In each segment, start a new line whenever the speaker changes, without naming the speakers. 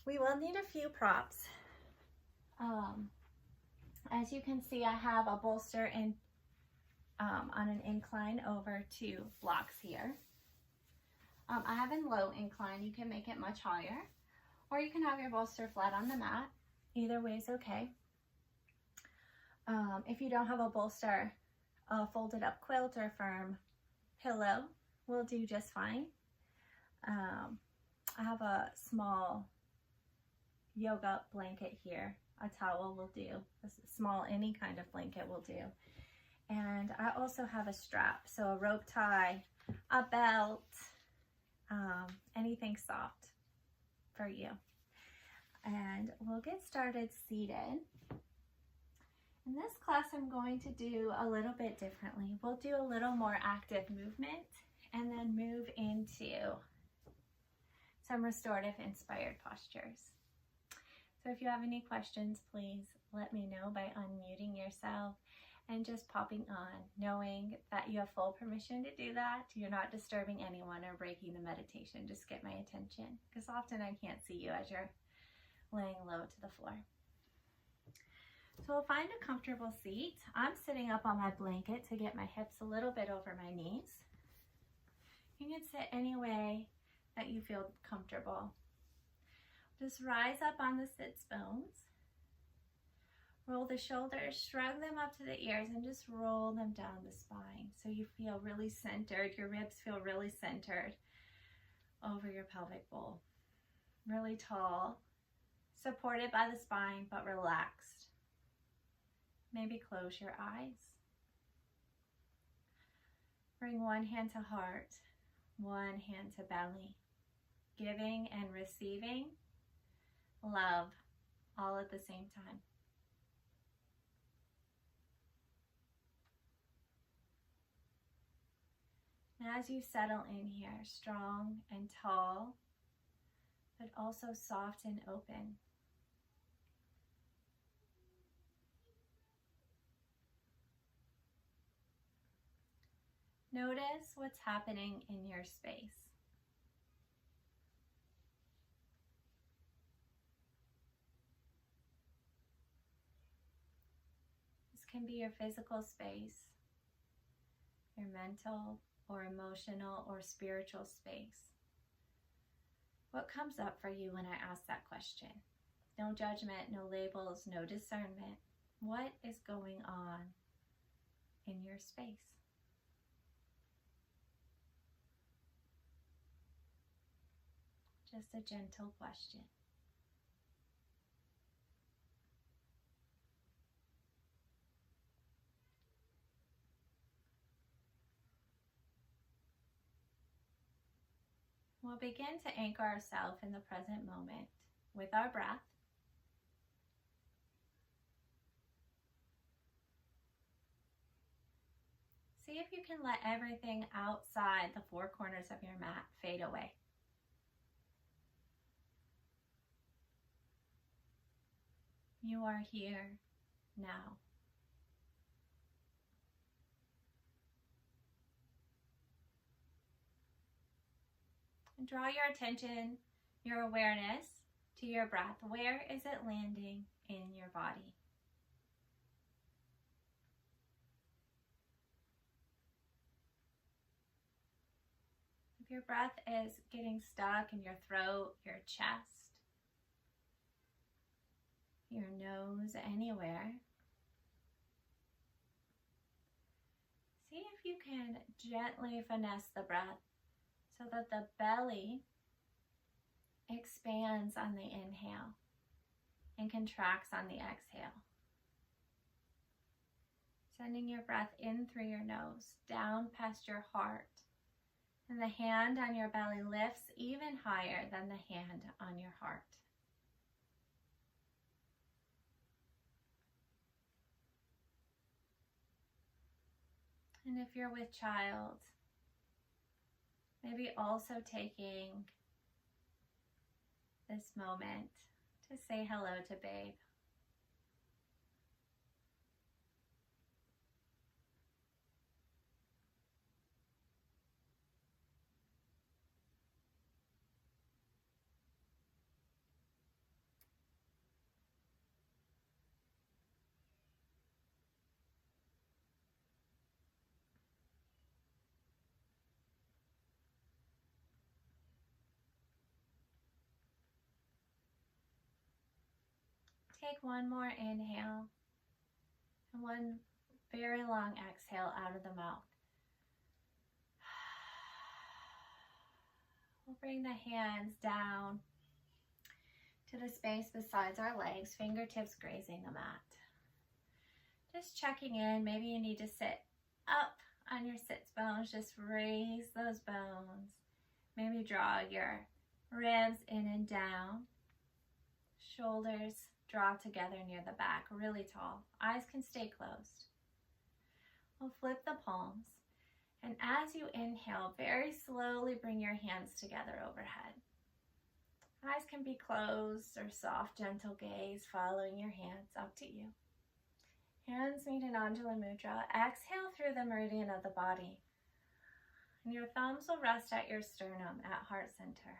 we will need a few props. As you can see, I have a bolster on an incline over 2 blocks here. I have in low incline. You can make it much higher, or you can have your bolster flat on the mat. Either way is okay. If you don't have a bolster, a folded up quilt or firm pillow will do just fine. I have a small yoga blanket here. A towel will do. A small, any kind of blanket will do. And I also have a strap, so a rope tie, a belt, anything soft for you. And we'll get started seated. In this class, I'm going to do a little bit differently. We'll do a little more active movement and then move into some restorative inspired postures. So if you have any questions, please let me know by unmuting yourself and just popping on, knowing that you have full permission to do that. You're not disturbing anyone or breaking the meditation. Just get my attention, because often I can't see you as you're laying low to the floor. So we'll find a comfortable seat. I'm sitting up on my blanket to get my hips a little bit over my knees. You can sit any way that you feel comfortable. Just rise up on the sits bones. Roll the shoulders, shrug them up to the ears, and just roll them down the spine so you feel really centered. Your ribs feel really centered over your pelvic bowl. Really tall, supported by the spine, but relaxed. Maybe close your eyes. Bring one hand to heart, one hand to belly. Giving and receiving love all at the same time. And as you settle in here, strong and tall, but also soft and open. Notice what's happening in your space. This can be your physical space, your mental or emotional or spiritual space. What comes up for you when I ask that question? No judgment, no labels, no discernment. What is going on in your space? Just a gentle question. We'll begin to anchor ourselves in the present moment with our breath. See if you can let everything outside the four corners of your mat fade away. You are here now. And draw your attention, your awareness to your breath. Where is it landing in your body? If your breath is getting stuck in your throat, your chest, your nose, anywhere, see if you can gently finesse the breath so that the belly expands on the inhale and contracts on the exhale. Sending your breath in through your nose, down past your heart, and the hand on your belly lifts even higher than the hand on your heart. And if you're with child, maybe also taking this moment to say hello to babe. Take one more inhale and one very long exhale out of the mouth. We'll bring the hands down to the space beside our legs, fingertips grazing the mat. Just checking in, maybe you need to sit up on your sits bones, just raise those bones. Maybe draw your ribs in and down. Shoulders draw together near the back, really tall. Eyes can stay closed. We'll flip the palms. And as you inhale, very slowly bring your hands together overhead. Eyes can be closed or soft, gentle gaze, following your hands, up to you. Hands meet in Anjali Mudra. Exhale through the meridian of the body. And your thumbs will rest at your sternum at heart center.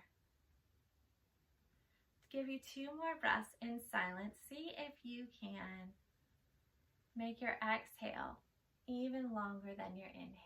Give you 2 more breaths in silence. See if you can make your exhale even longer than your inhale.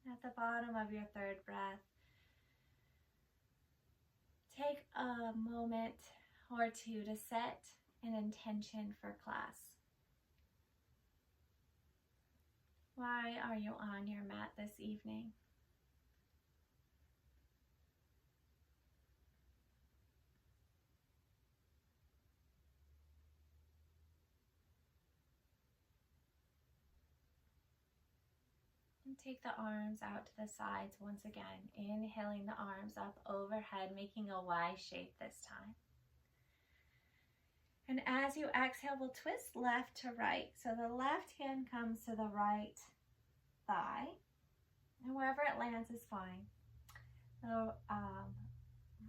At the bottom of your 3rd breath, take a moment or 2 to set an intention for class. Why are you on your mat this evening? And take the arms out to the sides once again, inhaling the arms up overhead, making a Y shape this time. And as you exhale, we'll twist left to right. So the left hand comes to the right thigh, and wherever it lands is fine. The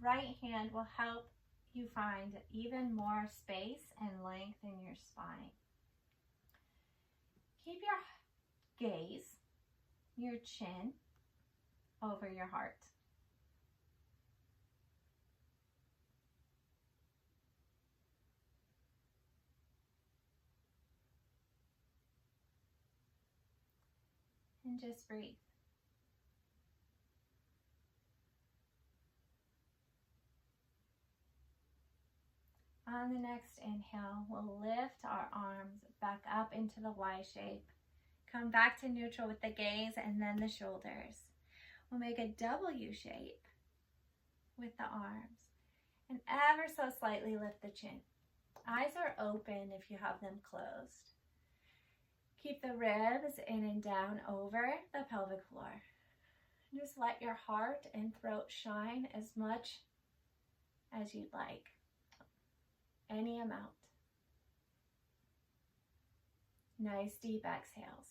right hand will help you find even more space and length in your spine. Keep your gaze, your chin, over your heart. And just breathe. On the next inhale, we'll lift our arms back up into the Y shape. Come back to neutral with the gaze and then the shoulders. We'll make a W shape with the arms and ever so slightly lift the chin. Eyes are open if you have them closed. Keep the ribs in and down over the pelvic floor. Just let your heart and throat shine as much as you'd like. Any amount. Nice deep exhales.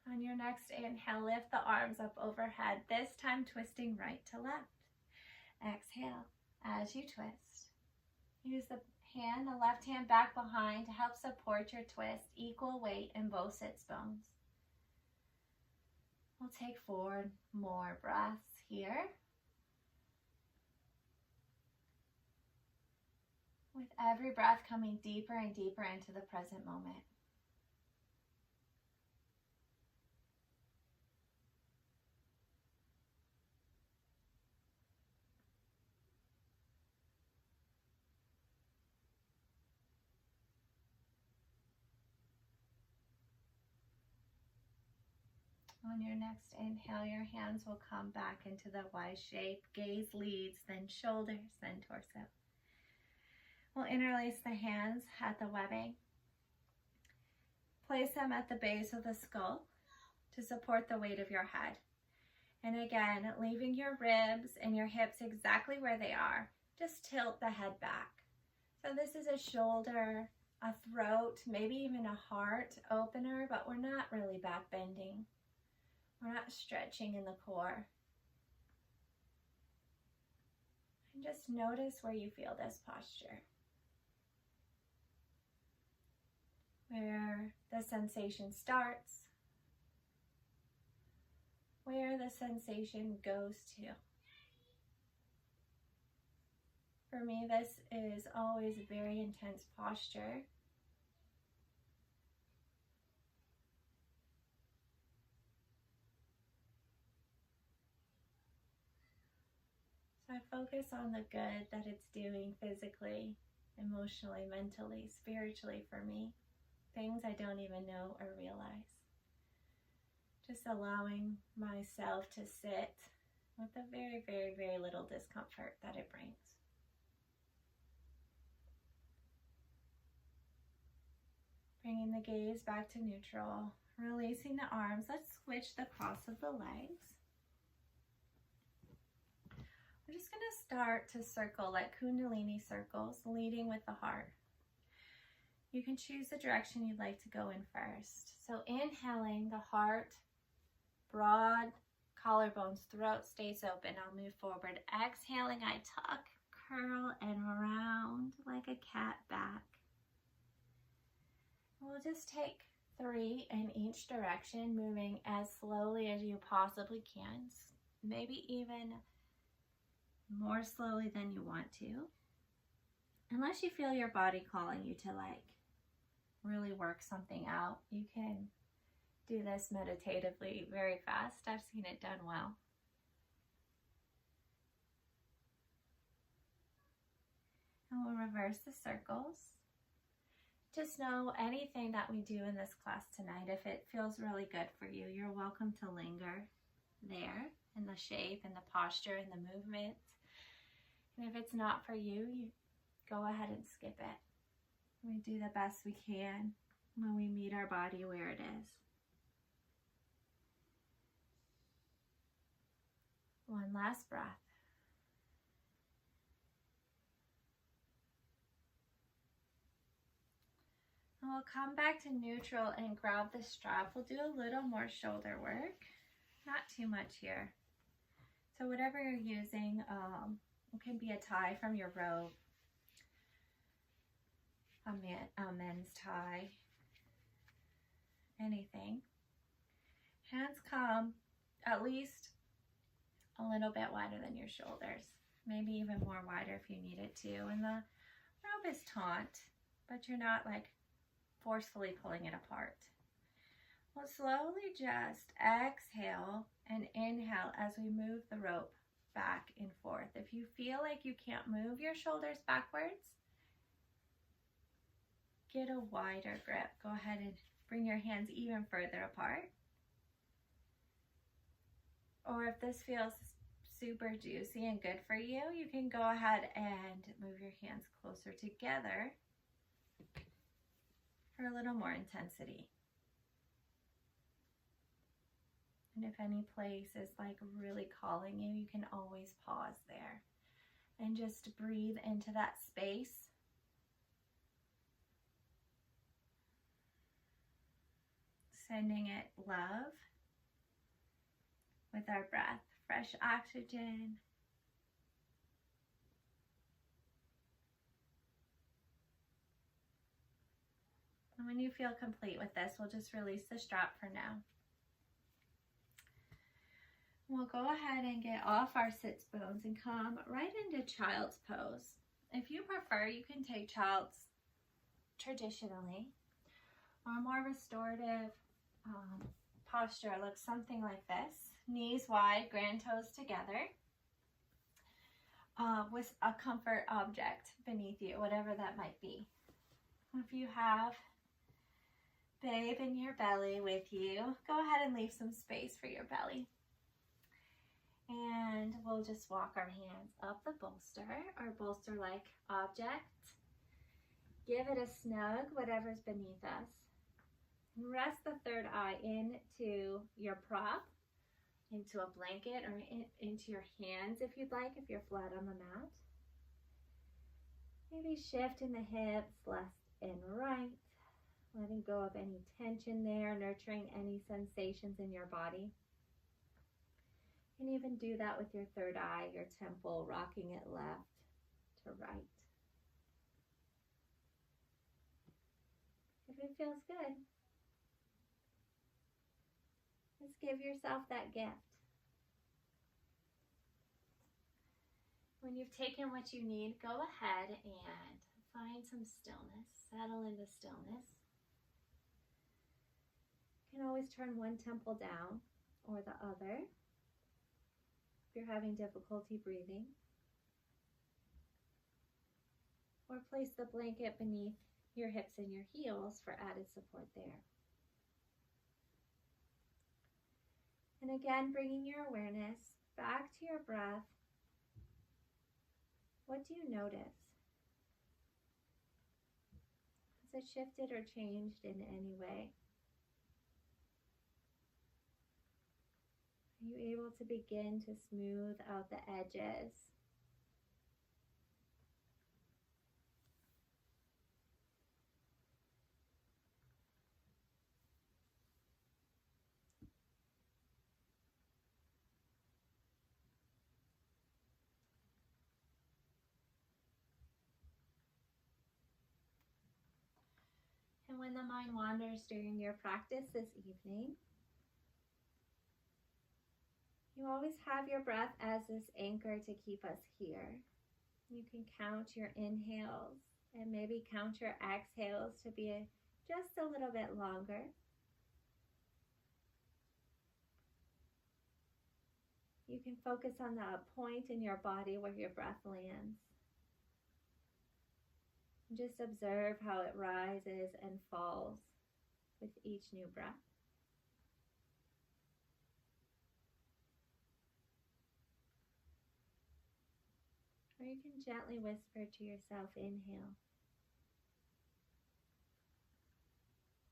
On your next inhale, lift the arms up overhead, this time twisting right to left. Exhale as you twist. Use the left hand back behind to help support your twist, equal weight in both sits bones. We'll take 4 more breaths here. With every breath coming deeper and deeper into the present moment. On your next inhale, your hands will come back into the Y shape. Gaze leads, then shoulders, then torso. We'll interlace the hands at the webbing. Place them at the base of the skull to support the weight of your head. And again, leaving your ribs and your hips exactly where they are. Just tilt the head back. So this is a shoulder, a throat, maybe even a heart opener, but we're not really back bending. We're not stretching in the core. And Just notice where you feel this posture, where the sensation starts, where the sensation goes to. For me, this is always a very intense posture. So I focus on the good that it's doing physically, emotionally, mentally, spiritually for me. Things I don't even know or realize. Just allowing myself to sit with the very, very, very little discomfort that it brings. Bringing the gaze back to neutral, releasing the arms. Let's switch the cross of the legs. We're just going to start to circle like Kundalini circles, leading with the heart. You can choose the direction you'd like to go in first. So inhaling, the heart, broad, collarbones, throat stays open. I'll move forward. Exhaling, I tuck, curl, and round like a cat back. We'll just take 3 in each direction, moving as slowly as you possibly can. Maybe even more slowly than you want to. Unless you feel your body calling you to like really work something out, you can do this meditatively very fast. I've seen it done well. And we'll reverse the circles. Just know anything that we do in this class tonight, if it feels really good for you, you're welcome to linger there in the shape and the posture and the movement. And if it's not for you, you go ahead and skip it. We do the best we can when we meet our body where it is. One last breath. And we'll come back to neutral and grab the strap. We'll do a little more shoulder work. Not too much here. So whatever you're using, it can be a tie from your robe, a men's tie, anything. Hands come at least a little bit wider than your shoulders, maybe even more wider if you need it to. And the robe is taut, but you're not like forcefully pulling it apart. We'll slowly just exhale and inhale as we move the rope back and forth. If you feel like you can't move your shoulders backwards, get a wider grip. Go ahead and bring your hands even further apart. Or if this feels super juicy and good for you, you can go ahead and move your hands closer together for a little more intensity. And if any place is like really calling you, you can always pause there and just breathe into that space. Sending it love with our breath, fresh oxygen. And when you feel complete with this, we'll just release the strap for now. We'll go ahead and get off our sits bones and come right into child's pose. If you prefer, you can take child's traditionally, or more restorative posture looks something like this. Knees wide, grand toes together, with a comfort object beneath you, whatever that might be. If you have babe in your belly with you, go ahead and leave some space for your belly. And we'll just walk our hands up the bolster, our bolster-like object. Give it a snug, whatever's beneath us. Rest the third eye into your prop, into a blanket, or into your hands if you'd like, if you're flat on the mat. Maybe shift in the hips, left and right. Letting go of any tension there, nurturing any sensations in your body. You can even do that with your third eye, your temple, rocking it left to right. If it feels good, just give yourself that gift. When you've taken what you need, go ahead and find some stillness. Settle into stillness. You can always turn one temple down or the other if you're having difficulty breathing. Or place the blanket beneath your hips and your heels for added support there. And again, bringing your awareness back to your breath. What do you notice? Has it shifted or changed in any way? Are you able to begin to smooth out the edges? And when the mind wanders during your practice this evening, you always have your breath as this anchor to keep us here. You can count your inhales and maybe count your exhales to be just a little bit longer. You can focus on the point in your body where your breath lands. And just observe how it rises and falls with each new breath. Or you can gently whisper to yourself, inhale,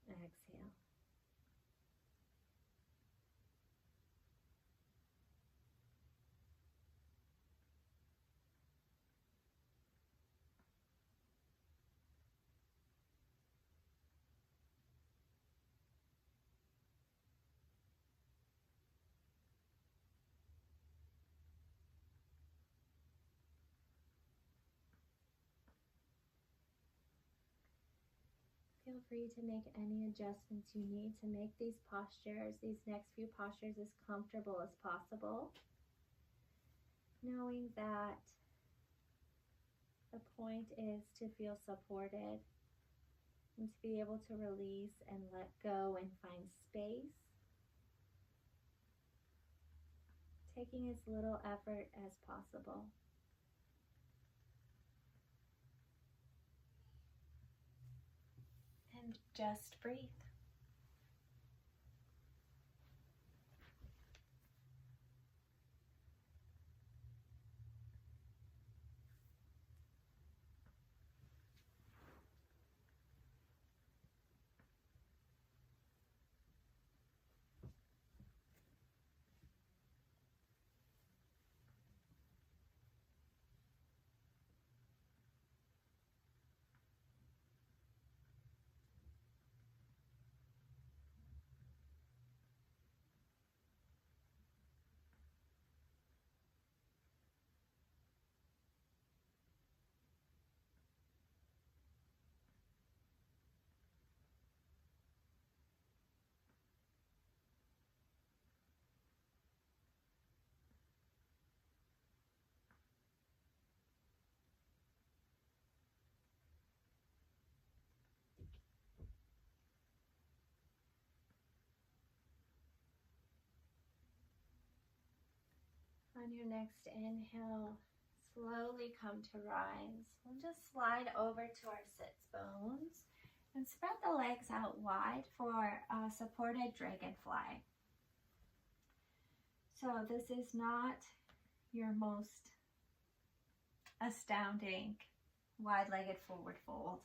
exhale. Feel free to make any adjustments you need to make these postures, these next few postures, as comfortable as possible. Knowing that the point is to feel supported and to be able to release and let go and find space. Taking as little effort as possible. And just breathe. On your next inhale, slowly come to rise. We'll just slide over to our sits bones and spread the legs out wide for a supported dragonfly. So this is not your most astounding wide-legged forward fold.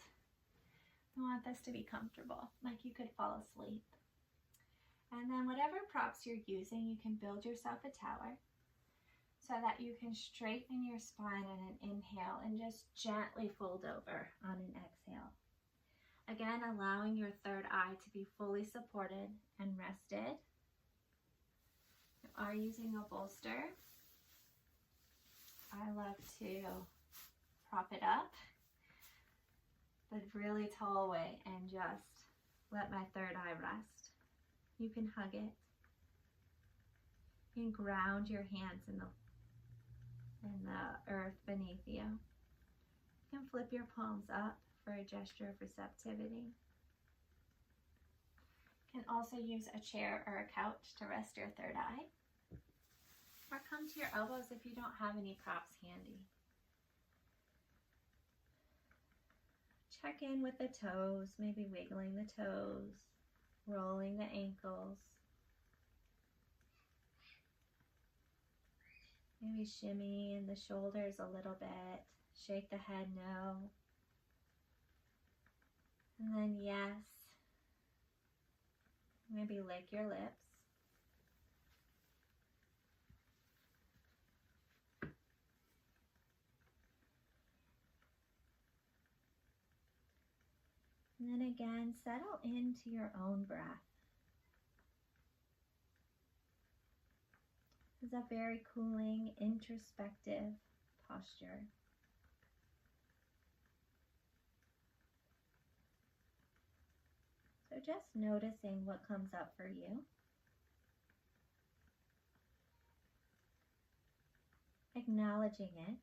I want this to be comfortable, like you could fall asleep. And then whatever props you're using, you can build yourself a tower so that you can straighten your spine on an inhale and just gently fold over on an exhale. Again, allowing your third eye to be fully supported and rested. You are using a bolster. I love to prop it up, but really tall way, and just let my third eye rest. You can hug it. You can ground your hands in the earth beneath you. You can flip your palms up for a gesture of receptivity. You can also use a chair or a couch to rest your third eye. Or come to your elbows if you don't have any props handy. Check in with the toes, maybe wiggling the toes, rolling the ankles. Maybe shimmy in the shoulders a little bit. Shake the head no. And then yes. Maybe lick your lips. And then again, settle into your own breath. It's a very cooling, introspective posture. So just noticing what comes up for you. Acknowledging it.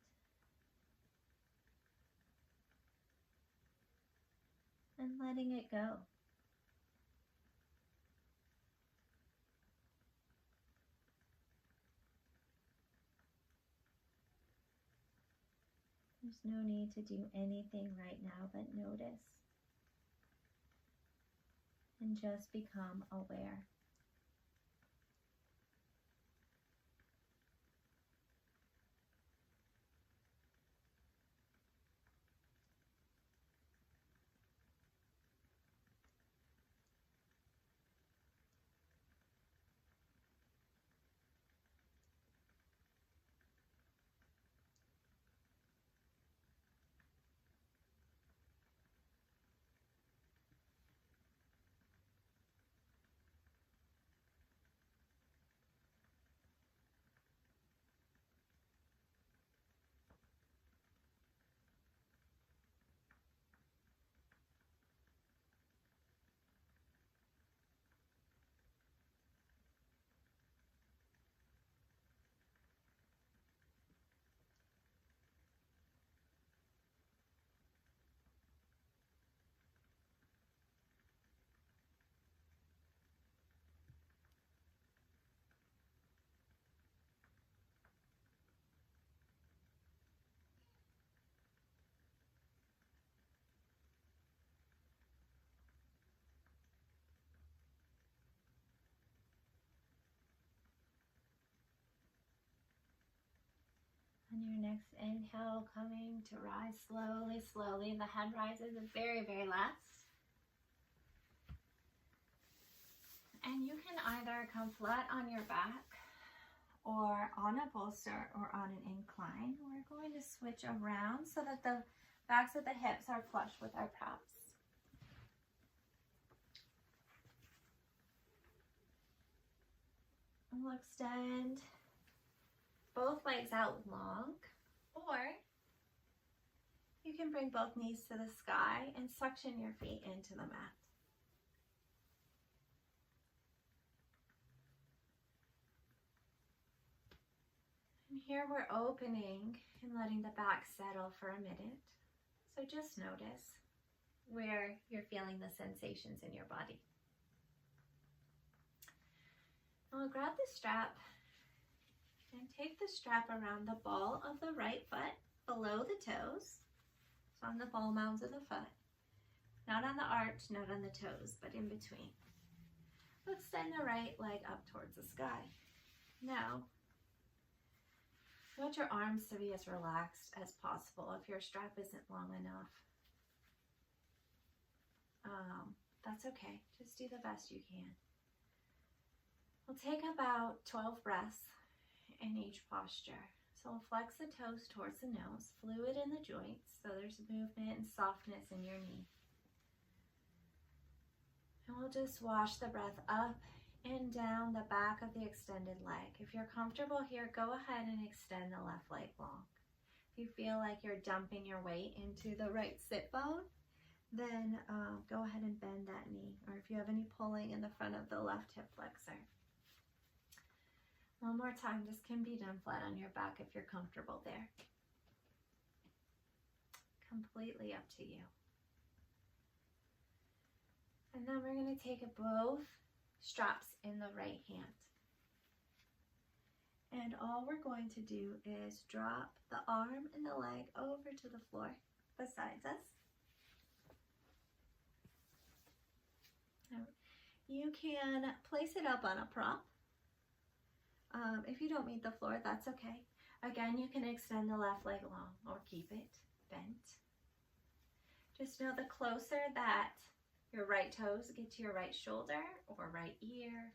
And letting it go. There's no need to do anything right now but notice. And just become aware. On your next inhale, coming to rise slowly, slowly. The head rises the very, very last. And you can either come flat on your back or on a bolster or on an incline. We're going to switch around so that the backs of the hips are flush with our props. And we'll extend both legs out long, or you can bring both knees to the sky and suction your feet into the mat. And here we're opening and letting the back settle for a minute. So just notice where you're feeling the sensations in your body. And we'll grab the strap and take the strap around the ball of the right foot below the toes. So on the ball mounds of the foot. Not on the arch, not on the toes, but in between. We'll extend the right leg up towards the sky. Now, you want your arms to be as relaxed as possible. If your strap isn't long enough, that's okay. Just do the best you can. We'll take about 12 breaths in each posture. So we'll flex the toes towards the nose, fluid in the joints, so there's movement and softness in your knee. And we'll just wash the breath up and down the back of the extended leg. If you're comfortable here, go ahead and extend the left leg long. If you feel like you're dumping your weight into the right sit bone, then go ahead and bend that knee. Or if you have any pulling in the front of the left hip flexor. One more time, this can be done flat on your back if you're comfortable there. Completely up to you. And then we're going to take both straps in the right hand. And all we're going to do is drop the arm and the leg over to the floor beside us. You can place it up on a prop. If you don't meet the floor, that's okay. Again, you can extend the left leg long or keep it bent. Just know the closer that your right toes get to your right shoulder or right ear,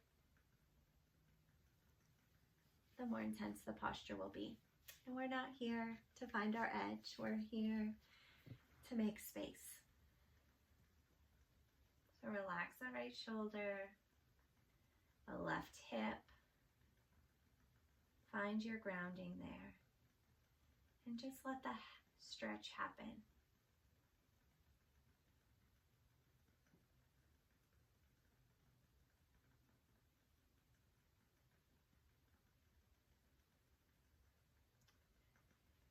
the more intense the posture will be. And we're not here to find our edge. We're here to make space. So relax the right shoulder, the left hip. Find your grounding there. And just let the stretch happen.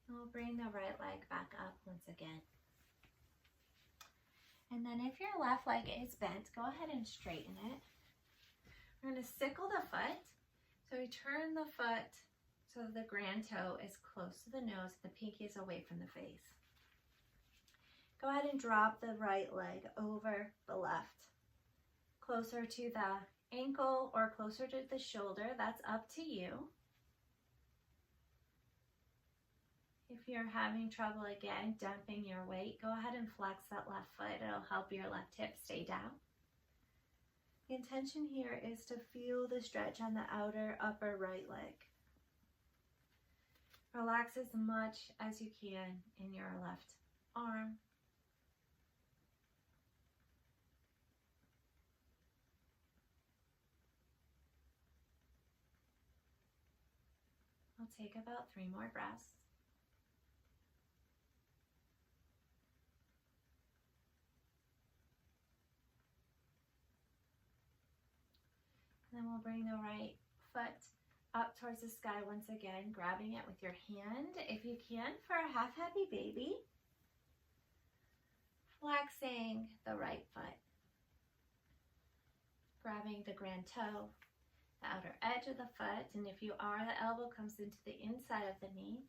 And we'll bring the right leg back up once again. And then if your left leg is bent, go ahead and straighten it. We're going to sickle the foot. So we turn the foot so the grand toe is close to the nose, the pinky is away from the face. Go ahead and drop the right leg over the left, closer to the ankle or closer to the shoulder. That's up to you. If you're having trouble again dumping your weight, go ahead and flex that left foot. It'll help your left hip stay down. The intention here is to feel the stretch on the outer upper right leg. Relax as much as you can in your left arm. I'll take about 3 more breaths. And then we'll bring the right foot up towards the sky once again, grabbing it with your hand, if you can, for a half happy baby. Flexing the right foot. Grabbing the grand toe, the outer edge of the foot, and if you are, the elbow comes into the inside of the knee.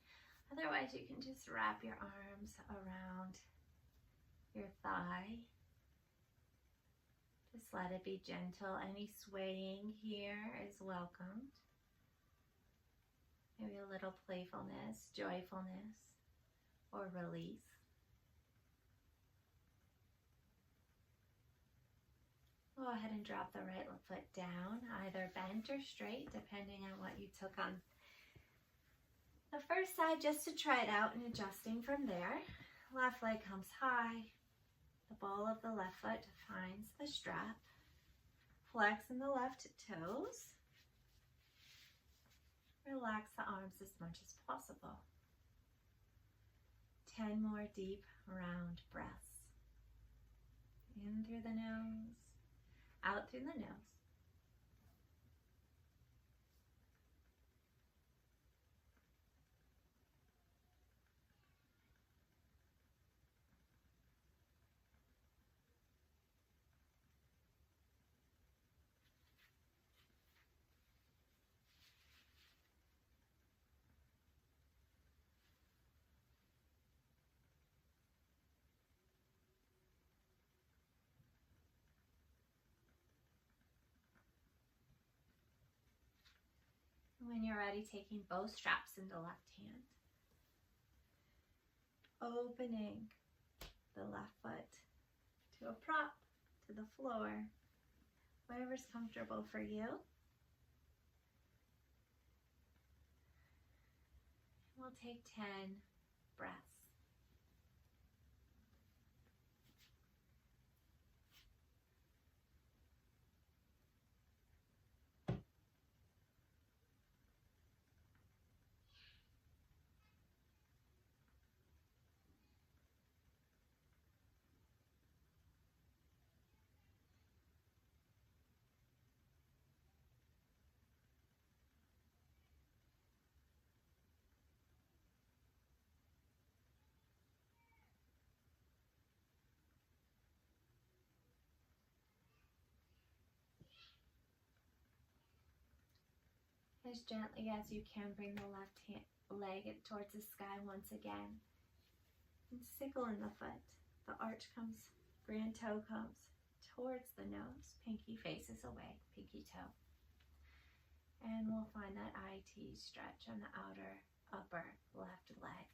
Otherwise, you can just wrap your arms around your thigh. Just let it be gentle. Any swaying here is welcomed. Maybe a little playfulness, joyfulness, or release. Go ahead and drop the right foot down, either bent or straight, depending on what you took on the first side, just to try it out and adjusting from there. Left leg comes high. The ball of the left foot finds the strap. Flex in the left toes. Relax the arms as much as possible. 10 more deep, round breaths. In through the nose, out through the nose. When you're ready, taking both straps in the left hand. Opening the left foot to a prop, to the floor, wherever's comfortable for you. We'll take 10 breaths. as gently as you can, bring the left leg towards the sky once again. And sickle in the foot. The arch comes, grand toe comes towards the nose. Pinky faces away, pinky toe. And we'll find that IT stretch on the outer upper left leg.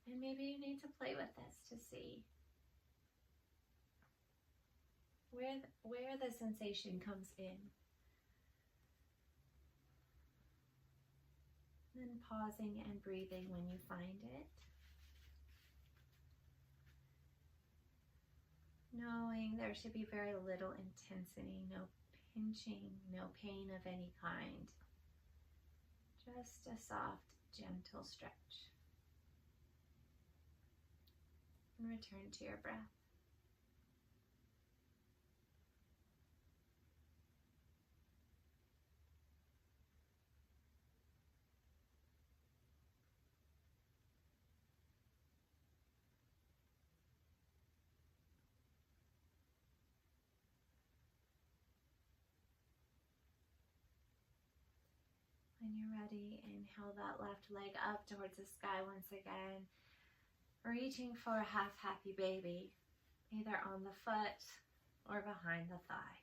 And maybe you need to play with this to see where the sensation comes in. And then pausing and breathing when you find it. Knowing there should be very little intensity, no pinching, no pain of any kind. Just a soft, gentle stretch. And return to your breath. When you're ready, inhale that left leg up towards the sky once again. Reaching for a half happy baby, either on the foot or behind the thigh.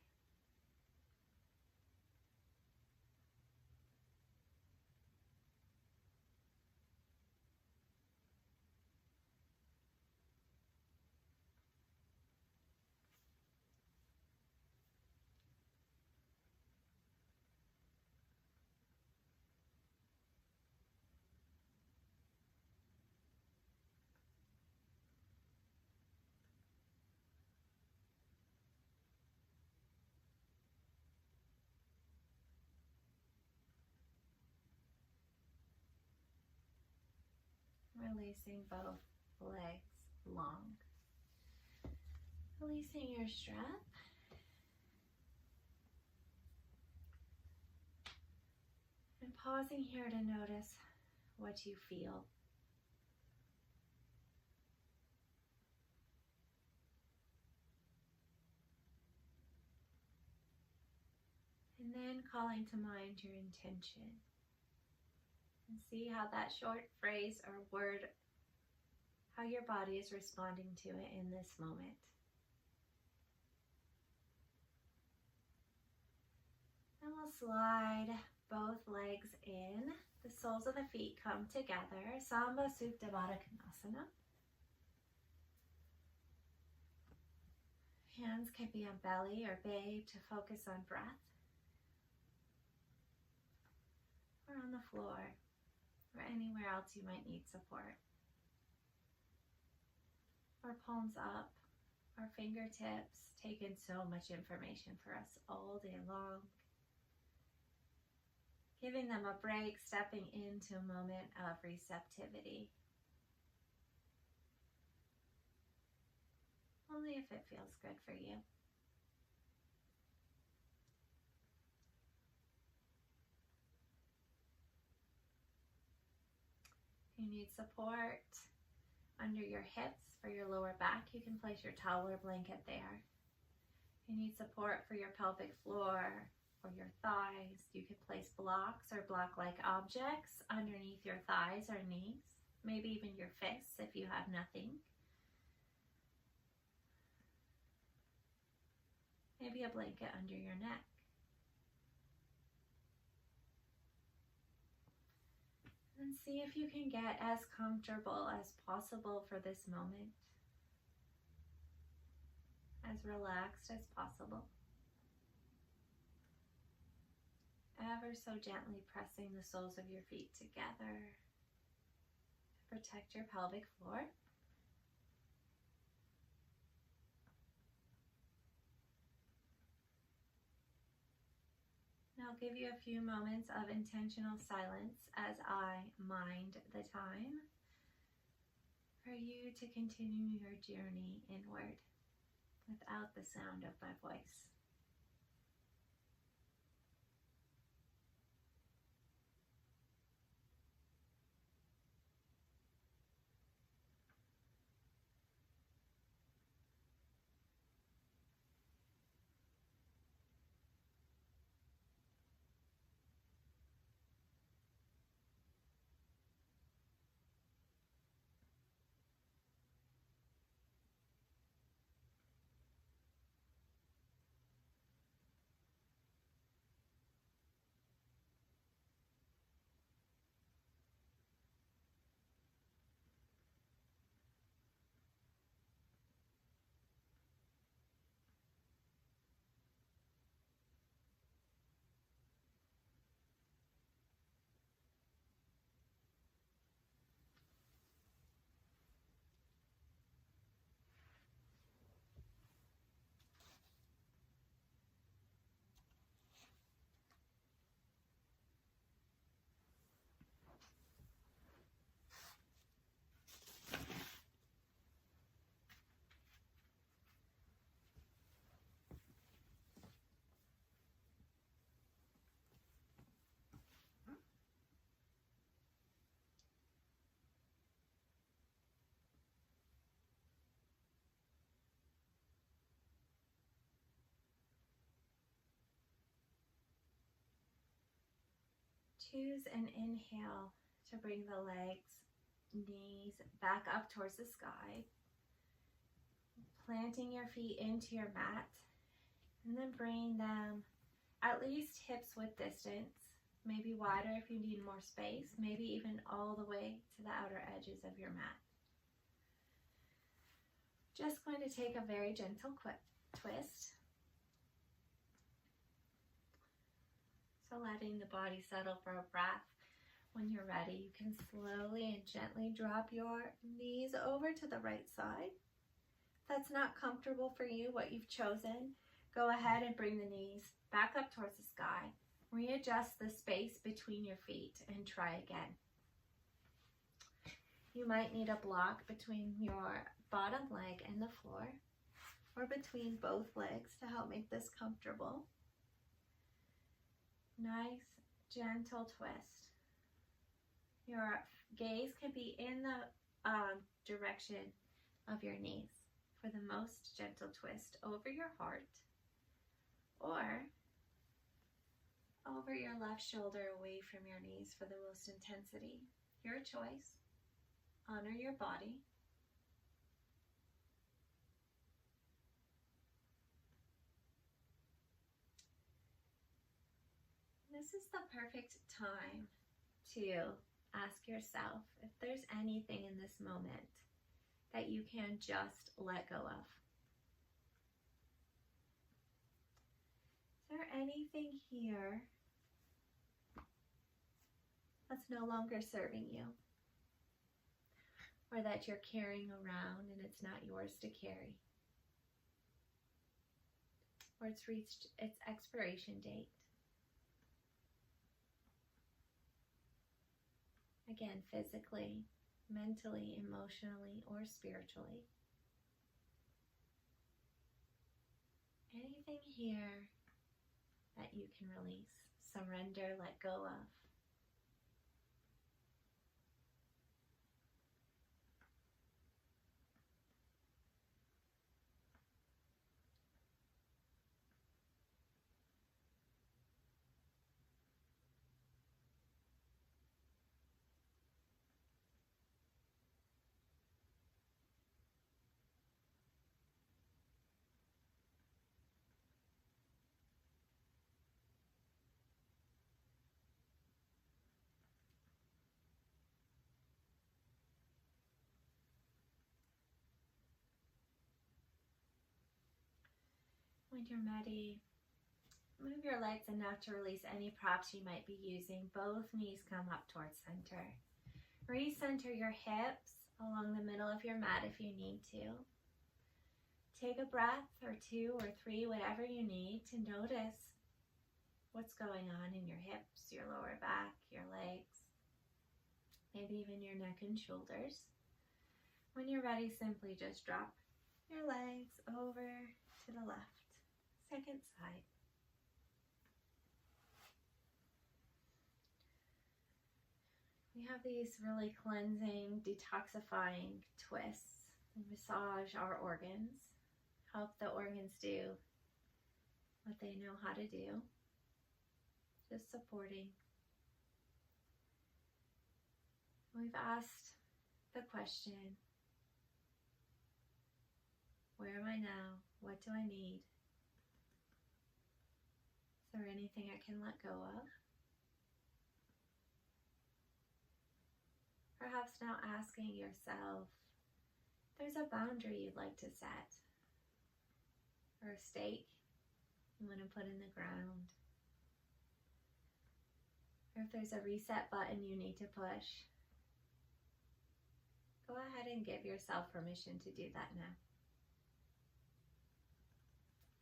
Releasing both legs long. Releasing your strap. And pausing here to notice what you feel. And then calling to mind your intention. And see how that short phrase or word, how your body is responding to it in this moment. And we'll slide both legs in. The soles of the feet come together. Samba Supta Baddha Konasana. Hands can be on belly or babe to focus on breath. Or on the floor, or anywhere else you might need support. Or palms up, our fingertips take in so much information for us all day long. Giving them a break, stepping into a moment of receptivity. Only if it feels good for you. If you need support under your hips for your lower back, you can place your towel or blanket there. If you need support for your pelvic floor or your thighs, you could place blocks or block-like objects underneath your thighs or knees, maybe even your fists if you have nothing. Maybe a blanket under your neck. And see if you can get as comfortable as possible for this moment. As relaxed as possible. Ever so gently pressing the soles of your feet together to protect your pelvic floor. I'll give you a few moments of intentional silence as I mind the time for you to continue your journey inward without the sound of my voice. Choose an inhale to bring the legs, knees back up towards the sky, planting your feet into your mat, and then bring them at least hips width distance, maybe wider if you need more space, maybe even all the way to the outer edges of your mat. Just going to take a very gentle twist. So letting the body settle for a breath. When you're ready, you can slowly and gently drop your knees over to the right side. If that's not comfortable for you, what you've chosen, go ahead and bring the knees back up towards the sky. Readjust the space between your feet and try again. You might need a block between your bottom leg and the floor, or between both legs to help make this comfortable. Nice, gentle twist. Your gaze can be in the direction of your knees for the most gentle twist over your heart, or over your left shoulder away from your knees for the most intensity. Your choice. Honor your body. This is the perfect time to ask yourself if there's anything in this moment that you can just let go of. Is there anything here that's no longer serving you, or that you're carrying around and it's not yours to carry, or it's reached its expiration date? Again, physically, mentally, emotionally, or spiritually. Anything here that you can release, surrender, let go of. When you're ready, move your legs enough to release any props you might be using. Both knees come up towards center. Recenter your hips along the middle of your mat if you need to. Take a breath or two or three, whatever you need, to notice what's going on in your hips, your lower back, your legs, maybe even your neck and shoulders. When you're ready, simply just drop your legs over to the left. Second side. We have these really cleansing, detoxifying twists that massage our organs, help the organs do what they know how to do, just supporting. We've asked the question, where am I now? What do I need? Is there anything I can let go of? Perhaps now asking yourself, there's a boundary you'd like to set, or a stake you want to put in the ground, or if there's a reset button you need to push, go ahead and give yourself permission to do that now.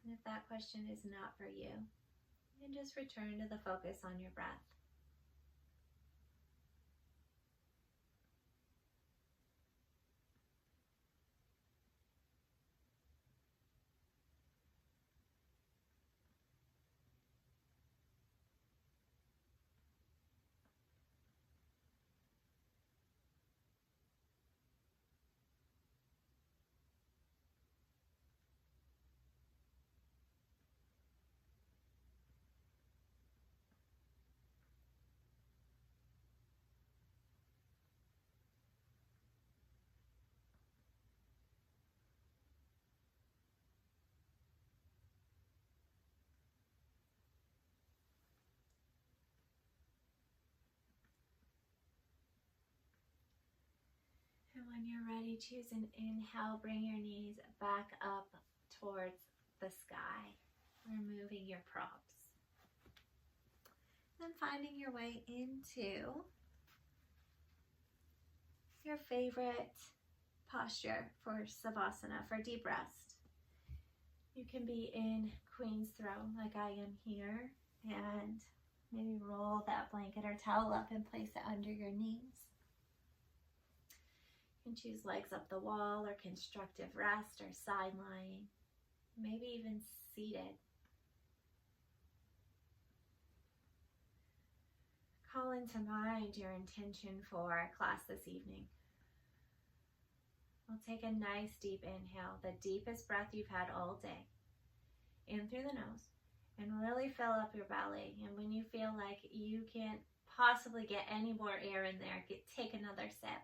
And if that question is not for you, you can just return to the focus on your breath. When you're ready, choose an inhale. Bring your knees back up towards the sky, removing your props. Then finding your way into your favorite posture for Savasana, for deep rest. You can be in Queen's Throne like I am here, and maybe roll that blanket or towel up and place it under your knees. You can choose legs up the wall or constructive rest or side lying, maybe even seated. Call into mind your intention for our class this evening. We'll take a nice deep inhale, the deepest breath you've had all day. In through the nose, and really fill up your belly. And when you feel like you can't possibly get any more air in there, take another sip.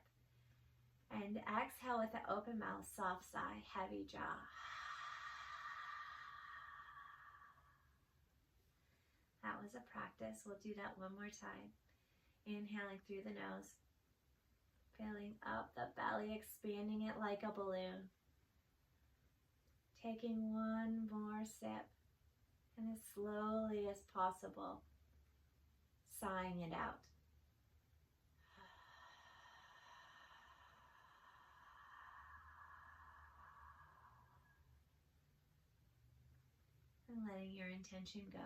And exhale with an open mouth, soft sigh, heavy jaw. That was a practice. We'll do that one more time. Inhaling through the nose. Filling up the belly, expanding it like a balloon. Taking one more sip, and as slowly as possible, sighing it out. And letting your intention go.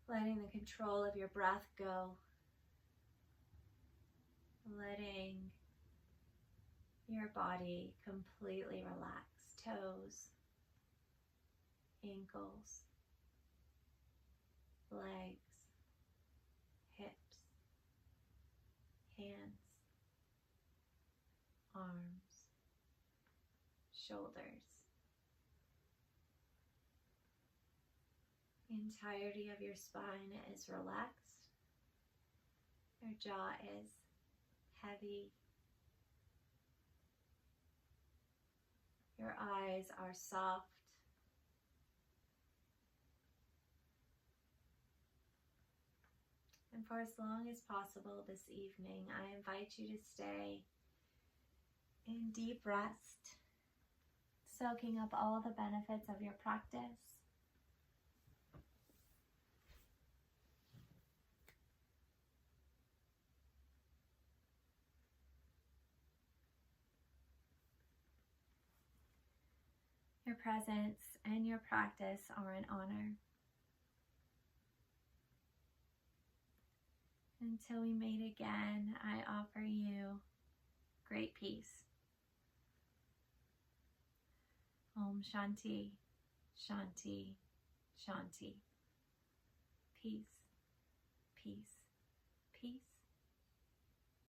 Letting the control of your breath go. Letting your body completely relax. Toes, ankles, legs, hips, hands, arms, shoulders. The entirety of your spine is relaxed. Your jaw is heavy. Your eyes are soft. And for as long as possible this evening, I invite you to stay in deep rest, soaking up all the benefits of your practice. Your presence and your practice are an honor. Until we meet again, I offer you great peace. Om Shanti, Shanti, Shanti. Peace, peace, peace.